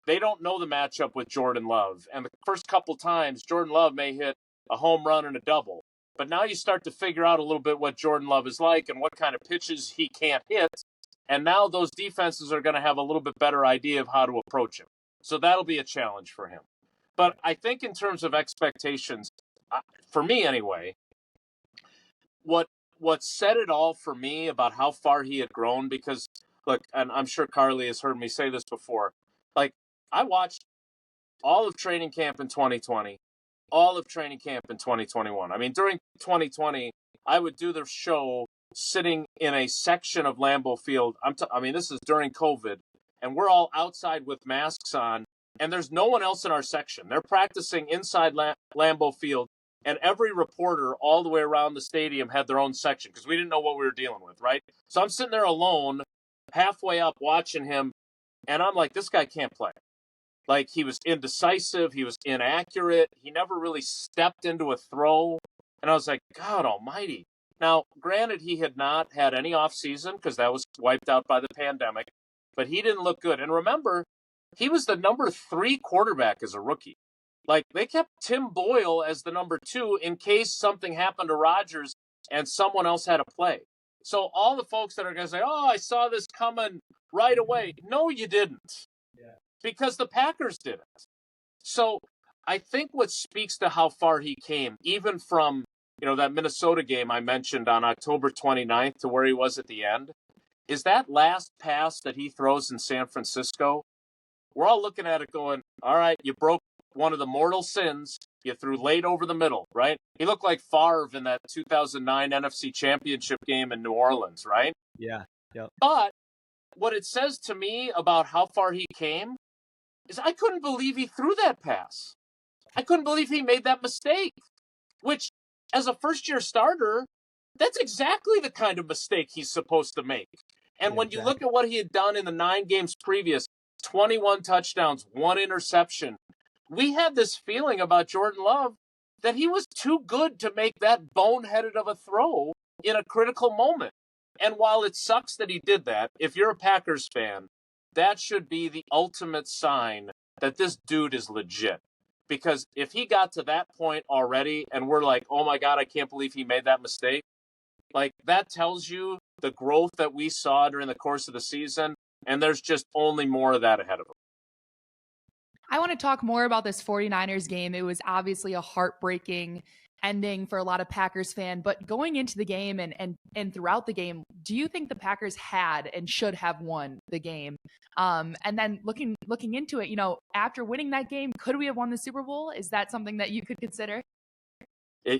Speaker 4: they don't know the matchup with Jordan Love. And the first couple times, Jordan Love may hit a home run and a double. But now you start to figure out a little bit what Jordan Love is like and what kind of pitches he can't hit. And now those defenses are going to have a little bit better idea of how to approach him. So that'll be a challenge for him. But I think in terms of expectations, for me anyway, what said it all for me about how far he had grown, because, look, and I'm sure Carly has heard me say this before, like, I watched all of training camp in 2020, all of training camp in 2021. I mean, during 2020, I would do the show sitting in a section of Lambeau Field. I mean, this is during COVID, and we're all outside with masks on, and there's no one else in our section. They're practicing inside Lambeau Field, and every reporter all the way around the stadium had their own section because we didn't know what we were dealing with, right? So I'm sitting there alone, halfway up, watching him, and I'm like, this guy can't play. Like, he was indecisive. He was inaccurate. He never really stepped into a throw. And I was like, God almighty. Now, granted, he had not had any offseason because that was wiped out by the pandemic, but he didn't look good. And remember, he was the number 3 quarterback as a rookie. Like, they kept Tim Boyle as the number 2 in case something happened to Rodgers and someone else had to play. So all the folks that are going to say, oh, I saw this coming right away. No, you didn't. Yeah. Because the Packers didn't. So I think what speaks to how far he came, even from, that Minnesota game I mentioned on October 29th to where he was at the end, is that last pass that he throws in San Francisco. We're all looking at it going, all right, you broke one of the mortal sins. You threw late over the middle, right? He looked like Favre in that 2009 NFC Championship game in New Orleans, right?
Speaker 2: Yeah. Yep.
Speaker 4: But what it says to me about how far he came is I couldn't believe he threw that pass. I couldn't believe he made that mistake, which, as a first-year starter, that's exactly the kind of mistake he's supposed to make. And when you look at what he had done in the 9 games previous, 21 touchdowns, 1 interception, we had this feeling about Jordan Love that he was too good to make that boneheaded of a throw in a critical moment. And while it sucks that he did that, if you're a Packers fan, that should be the ultimate sign that this dude is legit. Because if he got to that point already and we're like, oh my God, I can't believe he made that mistake, like, that tells you the growth that we saw during the course of the season, and there's just only more of that ahead of him.
Speaker 3: I want to talk more about this 49ers game. It was obviously a heartbreaking ending for a lot of Packers fans, but going into the game and throughout the game, do you think the Packers had and should have won the game? And then looking into it, after winning that game, could we have won the Super Bowl? Is that something that you could consider?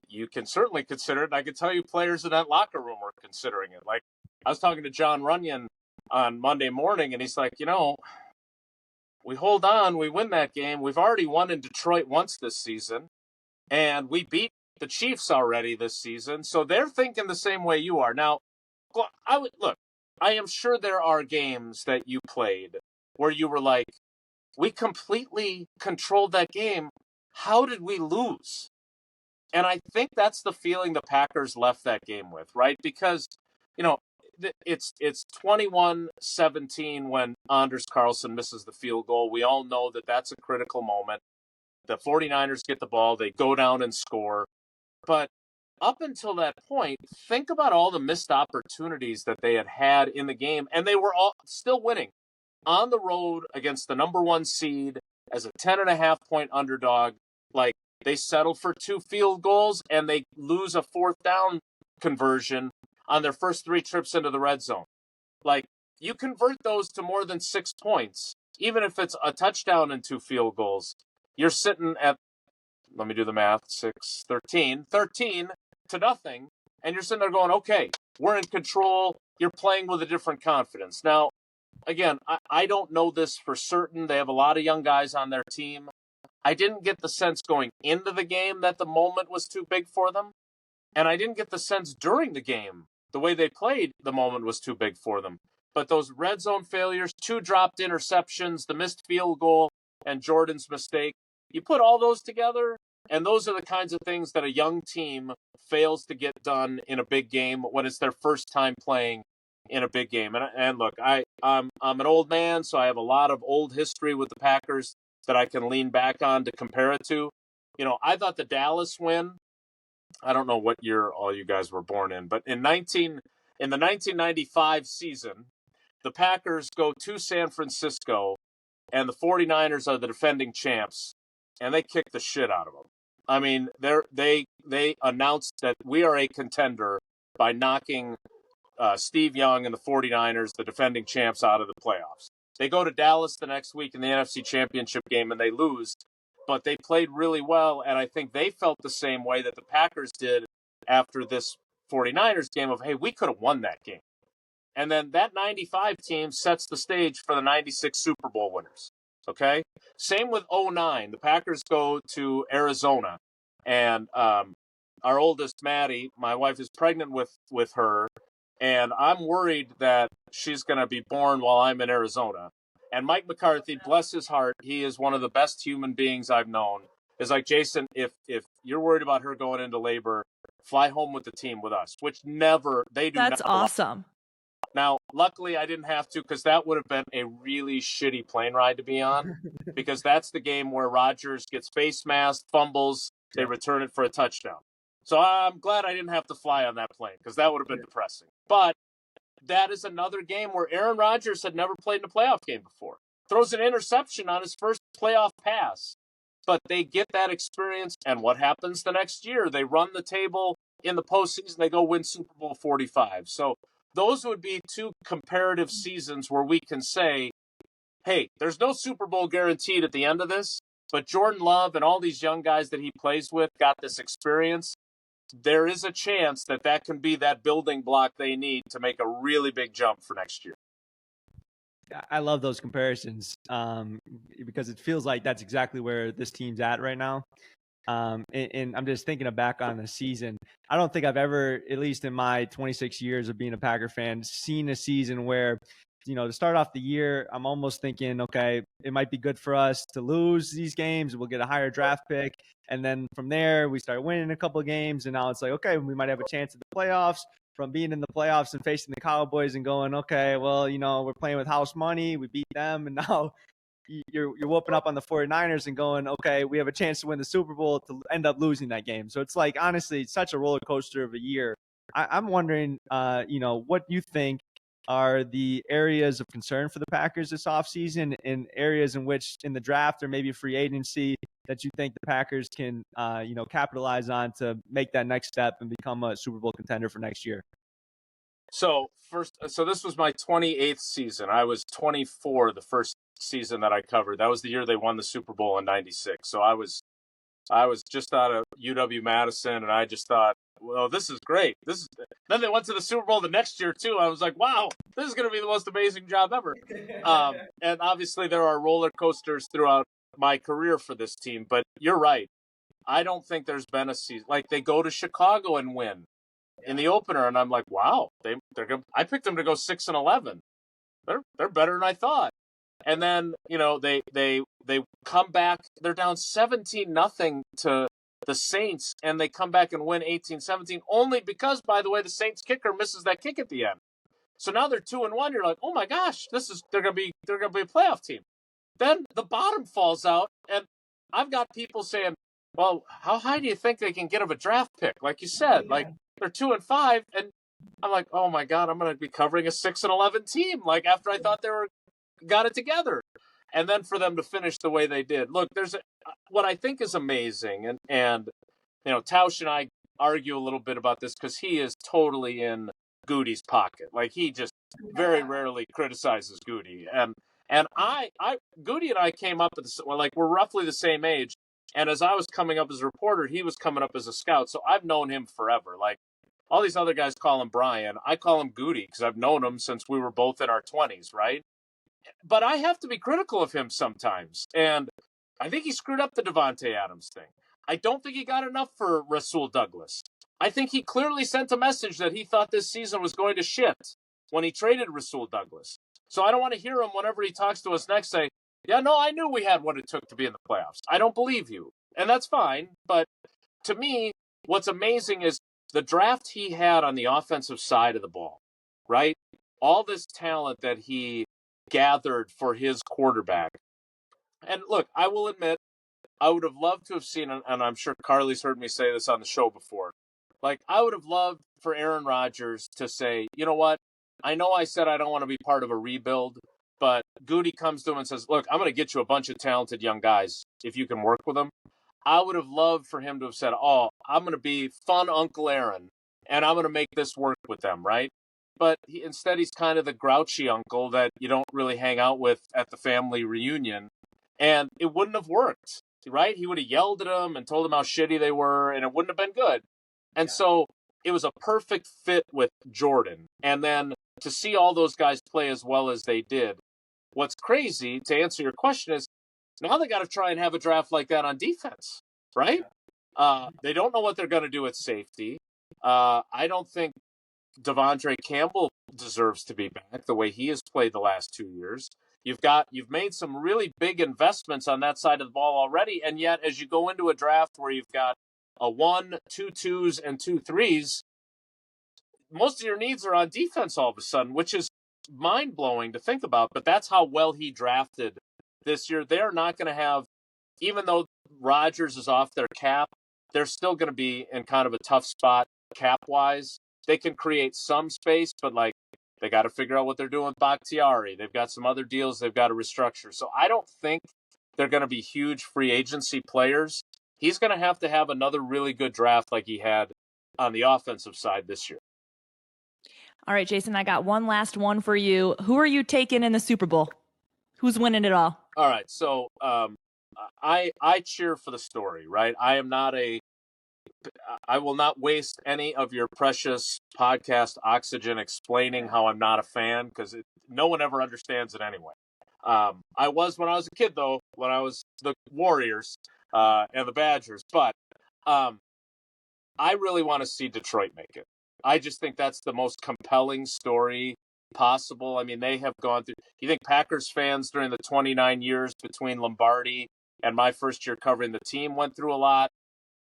Speaker 4: You can certainly consider it. And I can tell you players in that locker room were considering it. Like, I was talking to John Runyon on Monday morning, and he's like, we hold on, we win that game. We've already won in Detroit once this season, and we beat the Chiefs already this season. So they're thinking the same way you are. Now, I am sure there are games that you played where you were like, we completely controlled that game. How did we lose? And I think that's the feeling the Packers left that game with, right? Because, it's 21-17 when Anders Carlson misses the field goal. We all know that that's a critical moment. The 49ers get the ball. They go down and score. But up until that point, think about all the missed opportunities that they had in the game, and they were all still winning on the road against the number 1 seed as a 10.5-point underdog. Like, they settle for 2 field goals, and they lose a 4th down conversion on their first 3 trips into the red zone. Like, you convert those to more than 6 points, even if it's a touchdown and 2 field goals, you're sitting at, let me do the math, 13 to nothing, and you're sitting there going, okay, we're in control. You're playing with a different confidence. Now, again, I don't know this for certain. They have a lot of young guys on their team, I didn't get the sense going into the game that the moment was too big for them. And I didn't get the sense during the game, the way they played, the moment was too big for them. But those red zone failures, 2 dropped interceptions, the missed field goal, and Jordan's mistake, you put all those together, and those are the kinds of things that a young team fails to get done in a big game when it's their first time playing in a big game. And look, I'm an old man, so I have a lot of old history with the Packers that I can lean back on to compare it to. You know, I thought the Dallas win, I don't know what year all you guys were born in, but in the 1995 season, the Packers go to San Francisco, and the 49ers are the defending champs, and they kick the shit out of them. I mean, they announced that we are a contender by knocking Steve Young and the 49ers, the defending champs, out of the playoffs. They go to Dallas the next week in the NFC Championship game, and they lose. But they played really well, and I think they felt the same way that the Packers did after this 49ers game of, hey, we could have won that game. And then that 95 team sets the stage for the 96 Super Bowl winners, okay? Same with 09. The Packers go to Arizona, and our oldest, Maddie, my wife is pregnant with her, and I'm worried that she's going to be born while I'm in Arizona. And Mike McCarthy, bless his heart, he is one of the best human beings I've known. Is like, Jason, if you're worried about her going into labor, fly home with the team with us, which they do.
Speaker 1: That's awesome.
Speaker 4: Now, luckily, I didn't have to, because that would have been a really shitty plane ride to be on, because that's the game where Rodgers gets face masked, fumbles, they return it for a touchdown. So I'm glad I didn't have to fly on that plane, because that would have been depressing. But that is another game where Aaron Rodgers had never played in a playoff game before. Throws an interception on his first playoff pass. But they get that experience, and what happens the next year? They run the table in the postseason. They go win Super Bowl 45. So those would be 2 comparative seasons where we can say, hey, there's no Super Bowl guaranteed at the end of this, but Jordan Love and all these young guys that he plays with got this experience. There is a chance that can be that building block they need to make a really big jump for next year.
Speaker 2: I love those comparisons because it feels like that's exactly where this team's at right now. And I'm just thinking back on the season. I don't think I've ever, at least in my 26 years of being a Packer fan, seen a season where, you know, to start off the year, I'm almost thinking, okay, it might be good for us to lose these games. We'll get a higher draft pick. And then from there, we start winning a couple of games. And now it's like, okay, we might have a chance at the playoffs. From being in the playoffs and facing the Cowboys and going, okay, well, you know, we're playing with house money. We beat them. And now you're whooping up on the 49ers and going, okay, we have a chance to win the Super Bowl, to end up losing that game. So it's like, honestly, it's such a roller coaster of a year. I'm wondering, you know, what you think are the areas of concern for the Packers this offseason, and areas in which in the draft or maybe free agency that you think the Packers can, you know, capitalize on to make that next step and become a Super Bowl contender for next year?
Speaker 4: So this was my 28th season. I was 24 the first season that I covered. That was the year they won the Super Bowl in '96. So I was just out of UW-Madison, and I just thought, well, this is great. Then they went to the Super Bowl the next year too. I was like, wow, this is going to be the most amazing job ever. And obviously there are roller coasters throughout my career for this team, but you're right. I don't think there's been a season like they go to Chicago and win in the opener, and I'm like, wow, they're going. I picked them to go 6-11. They're better than I thought. And then, you know, they come back. They're down 17-0 to the Saints, and they come back and win 18-17, only because, by the way, the Saints kicker misses that kick at the end. So now they're 2-1. You're like, oh my gosh, they're gonna be a playoff team. Then the bottom falls out, and I've got people saying, well, how high do you think they can get of a draft pick? Like you said, like they're 2-5, and I'm like, oh my God, I'm gonna be covering a 6-11 team. Like after I thought they got it together. And then for them to finish the way they did. Look, there's what I think is amazing, and you know, Tausch and I argue a little bit about this because he is totally in Goody's pocket. Like he just very rarely criticizes Goody. And Goody and I came up at we're roughly the same age. And as I was coming up as a reporter, he was coming up as a scout. So I've known him forever. Like all these other guys call him Brian. I call him Goody because I've known him since we were both in our 20s, right? But I have to be critical of him sometimes. And I think he screwed up the Devontae Adams thing. I don't think he got enough for Rasul Douglas. I think he clearly sent a message that he thought this season was going to shit when he traded Rasul Douglas. So I don't want to hear him whenever he talks to us next say, yeah, no, I knew we had what it took to be in the playoffs. I don't believe you. And that's fine. But to me, what's amazing is the draft he had on the offensive side of the ball, right? All this talent that he gathered for his quarterback. And look, I will admit, I would have loved to have seen, and I'm sure Carly's heard me say this on the show before, like I would have loved for Aaron Rodgers to say, you know what, I know I said I don't want to be part of a rebuild, but Goody comes to him and says, look, I'm going to get you a bunch of talented young guys if you can work with them. I would have loved for him to have said, oh, I'm going to be fun Uncle Aaron, and I'm going to make this work with them, right? But instead, he's kind of the grouchy uncle that you don't really hang out with at the family reunion. And it wouldn't have worked, right? He would have yelled at them and told them how shitty they were, and it wouldn't have been good. And so it was a perfect fit with Jordan. And then to see all those guys play as well as they did, what's crazy, to answer your question, is now they got to try and have a draft like that on defense, right? They don't know what they're going to do at safety. I don't think Devondre Campbell deserves to be back the way he has played the last 2 years. You've made some really big investments on that side of the ball already, and yet as you go into a draft where you've got a 1, 2 2s, and 2 3s, most of your needs are on defense all of a sudden, which is mind-blowing to think about, but that's how well he drafted this year. They're not going to have, even though Rodgers is off their cap, they're still going to be in kind of a tough spot cap-wise. They can create some space, but like they got to figure out what they're doing with Bakhtiari. They've got some other deals they've got to restructure. So I don't think they're going to be huge free agency players. He's going to have another really good draft like he had on the offensive side this year.
Speaker 1: All right, Jason, I got one last one for you. Who are you taking in the Super Bowl? Who's winning it all?
Speaker 4: All right, so I cheer for the story, right? I will not waste any of your precious podcast oxygen explaining how I'm not a fan, because no one ever understands it anyway. I was when I was a kid, though, when I was the Warriors and the Badgers. But I really want to see Detroit make it. I just think that's the most compelling story possible. I mean, they have gone through. You think Packers fans during the 29 years between Lombardi and my first year covering the team went through a lot?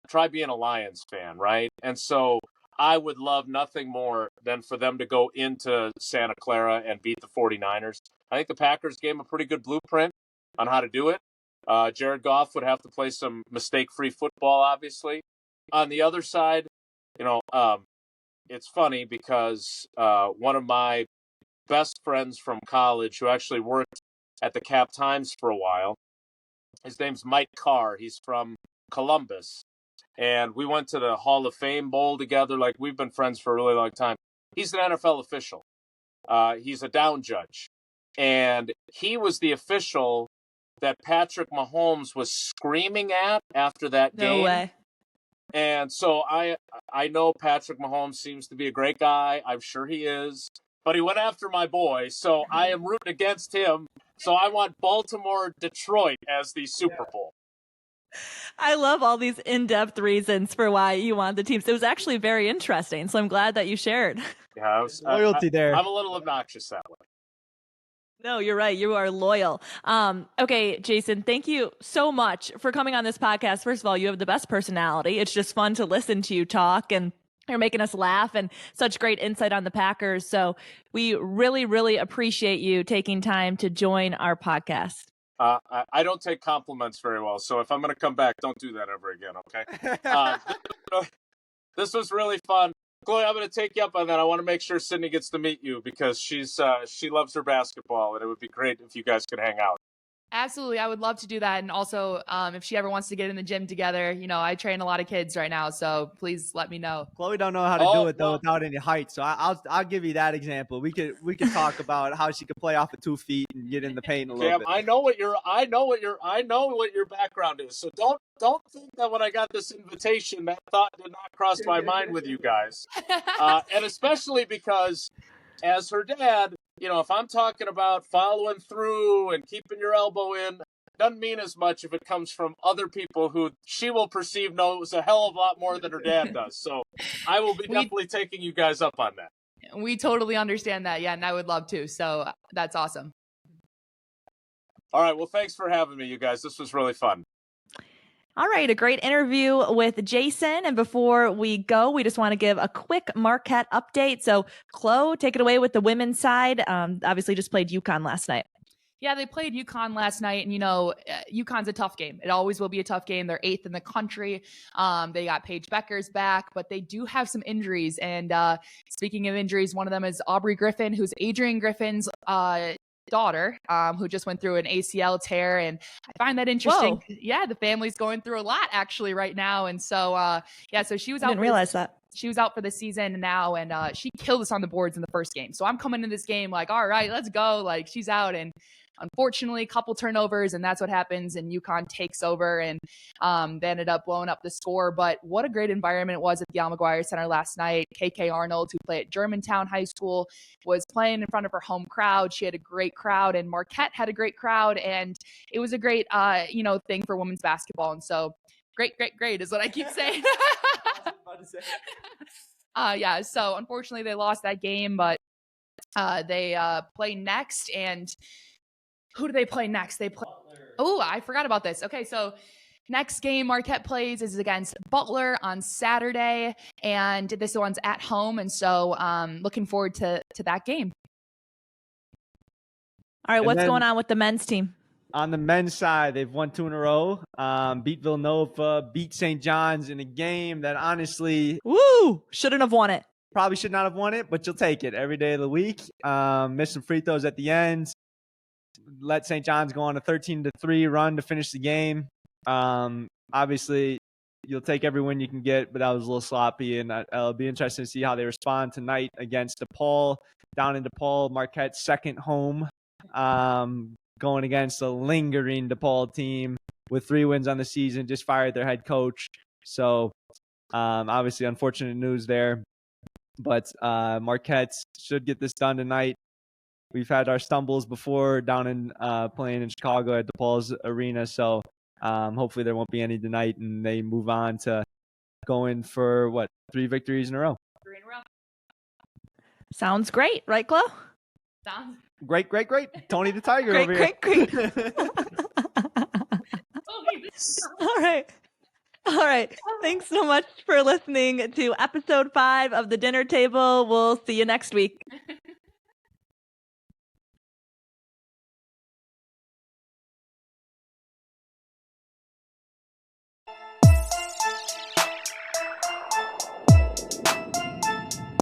Speaker 4: Try being a Lions fan, right? And so I would love nothing more than for them to go into Santa Clara and beat the 49ers. I think the Packers gave them a pretty good blueprint on how to do it. Jared Goff would have to play some mistake-free football, obviously. On the other side, it's funny because one of my best friends from college who actually worked at the Cap Times for a while, his name's Mike Carr. He's from Columbus. And we went to the Hall of Fame Bowl together. Like, we've been friends for a really long time. He's an NFL official. He's a down judge. And he was the official that Patrick Mahomes was screaming at after that game.
Speaker 1: No way.
Speaker 4: And so I know Patrick Mahomes seems to be a great guy. I'm sure he is. But he went after my boy. So I am rooting against him. So I want Baltimore-Detroit as the Super Bowl.
Speaker 1: I love all these in-depth reasons for why you want the teams. It was actually very interesting, so I'm glad that you shared.
Speaker 4: Yeah,
Speaker 2: Loyalty there.
Speaker 4: I'm a little obnoxious that way.
Speaker 1: No, you're right. You are loyal. Okay, Jason, thank you so much for coming on this podcast. First of all, you have the best personality. It's just fun to listen to you talk, and you're making us laugh, and such great insight on the Packers. So we really, really appreciate you taking time to join our podcast.
Speaker 4: I don't take compliments very well, so if I'm going to come back, don't do that ever again, okay? This was really fun. Chloe, I'm going to take you up on that. I want to make sure Sydney gets to meet you because she loves her basketball, and it would be great if you guys could hang out.
Speaker 3: Absolutely. I would love to do that. And also, if she ever wants to get in the gym together, I train a lot of kids right now. So please let me know.
Speaker 2: Chloe don't know how to do it though without any height. So I'll give you that example. We could talk about how she could play off of 2 feet and get in the paint a little bit.
Speaker 4: I know what your background is. So don't think that when I got this invitation, that thought did not cross my mind with you guys. And especially because as her dad, if I'm talking about following through and keeping your elbow in, doesn't mean as much if it comes from other people who she will perceive knows a hell of a lot more than her dad does. So I will be definitely taking you guys up on that.
Speaker 3: We totally understand that. Yeah, and I would love to. So that's awesome.
Speaker 4: All right. Well, thanks for having me, you guys. This was really fun.
Speaker 1: All right, a great interview with Jason. And before we go, we just want to give a quick Marquette update. So, Chloe, take it away with the women's side. Obviously, just played UConn last night.
Speaker 3: Yeah, they played UConn last night, and UConn's a tough game. It always will be a tough game. They're 8th in the country. They got Paige Beckers back, but they do have some injuries. And speaking of injuries, one of them is Aubrey Griffin, who's Adrian Griffin's daughter, who just went through an ACL tear, and I find that interesting.
Speaker 1: Whoa.
Speaker 3: Yeah, the family's going through a lot actually right now, and so so she was out.
Speaker 1: Didn't realize that.
Speaker 3: She was out for the season now, and she killed us on the boards in the first game. So I'm coming into this game like, all right, let's go. Like, she's out, and unfortunately, a couple turnovers, and that's what happens, and UConn takes over, and they ended up blowing up the score. But what a great environment it was at the Al McGuire Center last night. KK Arnold, who played at Germantown High School, was playing in front of her home crowd. She had a great crowd, and Marquette had a great crowd, and it was a great, thing for women's basketball. And so, great is what I keep saying. So unfortunately, they lost that game, but they play next, and who do they play next? They play. Oh, I forgot about this. Okay, so next game Marquette plays is against Butler on Saturday, and this one's at home, and so looking forward to that game.
Speaker 1: All right, what's going on with the men's team?
Speaker 2: On the men's side, they've won 2 in a row. Beat Villanova, beat St. John's in a game that honestly,
Speaker 1: shouldn't have won it.
Speaker 2: Probably should not have won it, but you'll take it every day of the week. Missed some free throws at the end. Let St. John's go on a 13-3 run to finish the game. Obviously, you'll take every win you can get, but that was a little sloppy, and it'll be interesting to see how they respond tonight against DePaul. Down in DePaul, Marquette's second home, going against a lingering DePaul team with 3 wins on the season, just fired their head coach. So, obviously, unfortunate news there. But Marquette should get this done tonight. We've had our stumbles before down in playing in Chicago at DePaul's arena, so hopefully there won't be any tonight, and they move on to going for 3 victories in a row.
Speaker 3: 3 in a row.
Speaker 1: Sounds great, right, Chloe?
Speaker 3: Sounds
Speaker 2: great. Tony the Tiger over here.
Speaker 1: Great. All right. Thanks so much for listening to episode 5 of The Dinner Table. We'll see you next week.